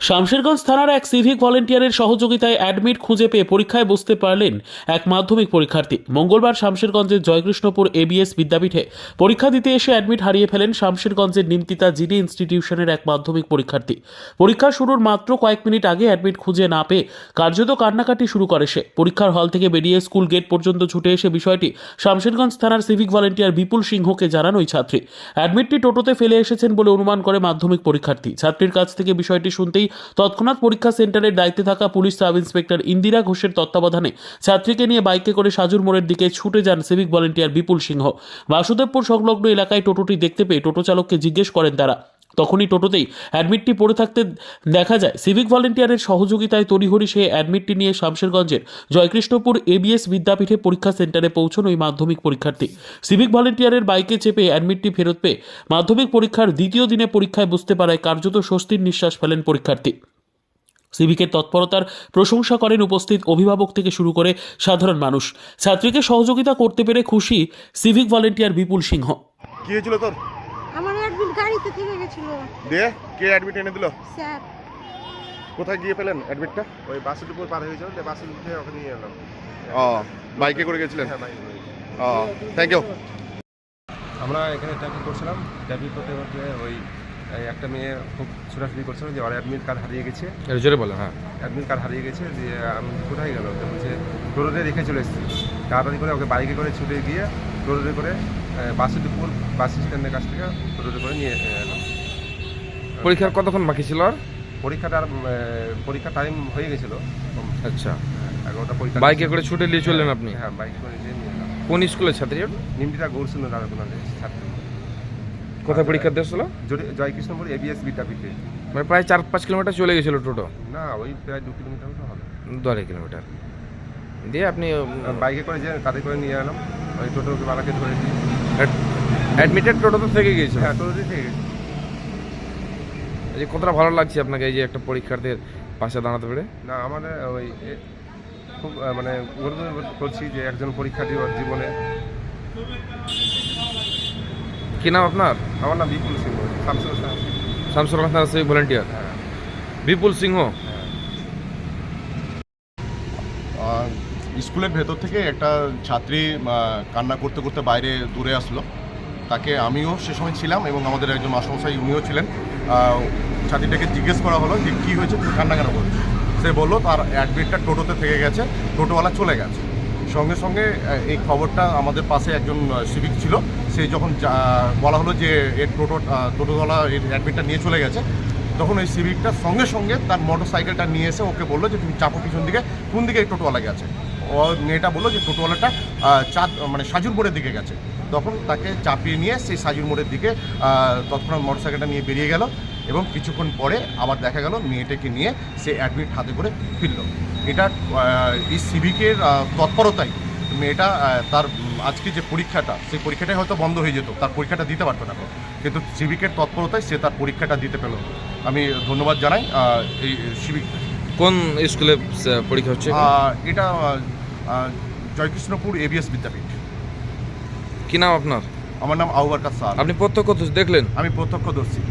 শামশেরগঞ্জ থানার এক সিভিক ভলেন্টিয়ারের সহযোগিতায় অ্যাডমিট খুঁজে পেয়ে পরীক্ষায় বসতে পারলেন এক মাধ্যমিক পরীক্ষার্থী। মঙ্গলবার শামশেরগঞ্জের জয়কৃষ্ণপুর এবিএস বিদ্যাপীঠে পরীক্ষা দিতে এসে অ্যাডমিট হারিয়ে ফেলেন শামশেরগঞ্জের নিমতিতা জিডি ইনস্টিটিউশনের এক মাধ্যমিক পরীক্ষার্থী। পরীক্ষা শুরুর মাত্র কয়েক মিনিট আগে অ্যাডমিট খুঁজে না পেয়ে কার্যত কান্নাকাটি শুরু করে সে। পরীক্ষার হল থেকে বেরিয়ে স্কুল গেট পর্যন্ত ছুটে এসে বিষয়টি শামশেরগঞ্জ থানার সিভিক ভলেন্টিয়ার বিপুল সিংহকে জানান ওই ছাত্রী। অ্যাডমিটটি টোটোতে ফেলে এসেছেন বলে অনুমান করে মাধ্যমিক পরীক্ষার্থী। ছাত্রীর কাছ থেকে বিষয়টি শুনতেই তৎক্ষণাৎ পরীক্ষা সেন্টারের দায়িত্বে থাকা পুলিশ সাব ইন্সপেক্টর ইন্দিরা ঘোষের তত্ত্বাবধানে ছাত্রীকে নিয়ে বাইকে করে সাজুর মোড়ের দিকে ছুটে যান সিভিক ভলেন্টিয়ার বিপুল সিংহ। বাসুদেবপুর সংলগ্ন এলাকায় টোটোটি দেখতে পেয়ে টোটো চালককে জিজ্ঞেস করেন তারা। তখনই টোটোতেই অ্যাডমিটটি পড়ে থাকতে দেখা যায়। সিভিক ভলেন্টিয়ারের সহযোগিতায় তড়িঘড়ি সে অ্যাডমিটটি নিয়ে শামশেরগঞ্জের জয়কৃষ্ণপুর এবিএস বিদ্যাপীঠে পরীক্ষা সেন্টারে পৌঁছন ওই মাধ্যমিক পরীক্ষার্থী। সিভিক ভলেন্টিয়ারের বাইকে চেপে অ্যাডমিটটি ফেরত পেয়ে মাধ্যমিক পরীক্ষার দ্বিতীয় দিনে পরীক্ষায় বসতে পারায় কার্যত স্বস্তির নিঃশ্বাস ফেলেন পরীক্ষার্থী। সিভিকের তৎপরতার প্রশংসা করেন উপস্থিত অভিভাবক থেকে শুরু করে সাধারণ মানুষ। ছাত্রীকে সহযোগিতা করতে পেরে খুশি সিভিক ভলেন্টিয়ার বিপুল সিংহ। কি হয়েছিল তোর? আমার অ্যাডমিট গাড়িতে থেকে গেছিল। দে কে অ্যাডমিট এনে দিল? স্যার। কোথায় গিয়ে পেলেন অ্যাডমিটটা? ওই বাসুদেবপুর পার হয়ে যাও, বাসে উঠে ওখানে নিয়ে এলাম। ও বাইকে করে গেছিলেন? হ্যাঁ, বাইকে করে। ও থ্যাংক ইউ। আমরা এখানে ট্রাফিক করছিলাম, ট্রাফিক করতে করতে ওই একটা মেয়ে খুব ছোটাছুটি করছিল যে ওর অ্যাডমিট কার্ড হারিয়ে গেছে। জোরে বলো। হ্যাঁ, অ্যাডমিট কার্ড হারিয়ে গেছে, যে আমি কোথায় গেল তো বলছে টোটোতে রেখে চলে এসেছি। তাড়াতাড়ি করে ওকে বাইকে করে ছুটে গিয়ে টোটোতে করে বাসুদেবপুর বাস স্ট্যান্ডের কাছ থেকে টোটোতে করে নিয়ে এলাম। পরীক্ষার কতক্ষণ বাকি ছিল? আর পরীক্ষা টাইম হয়ে গেছিল। আচ্ছা, 11টা পরীক্ষা। বাইকে করে ছুটে নিয়ে চললেন আপনি? হ্যাঁ, বাইকে করে নিয়ে এলাম। কোন স্কুলের ছাত্রী? নিমতিতা গৌরসুন্দ রাধাকুনালের ছাত্রী। কোথায় পরীক্ষা দিয়েছিল? জয়কৃষ্ণপুর এবিএস বিদ্যাপীঠে। মানে প্রায় 4-5 কিলোমিটার চলে গেছিল টোটো? না, ওই প্রায় 2 কিলোমিটার মতো হবে। 2 কিলোমিটার দিয়ে আপনি বাইকে করে যে তাদের করে নিয়ে এলাম, ওই টোটোকে বালাকে ধরে দিই। অ্যাডমিটেড টোটোতে থেকে গিয়েছিল? হ্যাঁ, টোটোতে থেকে গেছি। এই যে কতটা ভালো লাগছে আপনাকে এই যে একটা পরীক্ষার্থীর পাশে দাঁড়াতে পেরে? না, আমাদের ওই খুব মানে গর্ব করছি যে একজন পরীক্ষার্থী ওর জীবনে। কি নাম আপনার? আমার নাম বিপুল সিংহ, শামসুরগঞ্জ থানার সিভিক ভলেন্টিয়ার। হ্যাঁ। বিপুল সিংহ। স্কুলের ভেতর থেকে একটা ছাত্রী কান্না করতে করতে বাইরে দূরে আসলো। তাকে আমিও সে সময় ছিলাম এবং আমাদের একজন মাস্টারমশাই উনিও ছিলেন। ছাত্রীটাকে জিজ্ঞেস করা হলো যে কী হয়েছে, তুমি কান্না কেন করছো? সে বললো তার অ্যাডমিটটা টোটোতে থেকে গেছে, টোটোওয়ালা চলে গেছে। সঙ্গে সঙ্গে এই খবরটা আমাদের পাশে একজন সিভিক ছিল, সে যখন বলা হলো যে এর টোটোওয়ালা এর অ্যাডমিটটা নিয়ে চলে গেছে, তখন ওই সিভিকটা সঙ্গে সঙ্গে তার মোটর সাইকেলটা নিয়ে এসে ওকে বললো যে তুমি চাপো পিছন দিকে, কোন দিকে এই টোটোওয়ালা গেছে। ও মেয়েটা বললো যে টোটোওয়ালাটা সাজুর মোড়ের দিকে গেছে। তখন তাকে চাপিয়ে নিয়ে সেই সাজুর মোড়ের দিকে তৎক্ষণাৎ মোটর সাইকেলটা নিয়ে বেরিয়ে গেল এবং কিছুক্ষণ পরে আবার দেখা গেল মেয়েটাকে নিয়ে সে অ্যাডমিট হাতে করে ফিরল। এটা এই সিভিকের তৎপরতাই মেয়েটা তার আজকে যে পরীক্ষাটা, সেই পরীক্ষাটাই হয়তো বন্ধ হয়ে যেত, তার পরীক্ষাটা দিতে পারতো না, কিন্তু সিভিকের তৎপরতায় সে তার পরীক্ষাটা দিতে পেল। আমি ধন্যবাদ জানাই এই সিভিক। কোন স্কুলে পরীক্ষা হচ্ছে এটা? জয়কৃষ্ণপুর এবিএস বিদ্যাপীঠ। কি নাম আপনার? আমার নাম আবু বকর স্যার। আপনি প্রত্যক্ষ দেখলেন? আমি প্রত্যক্ষদর্শী।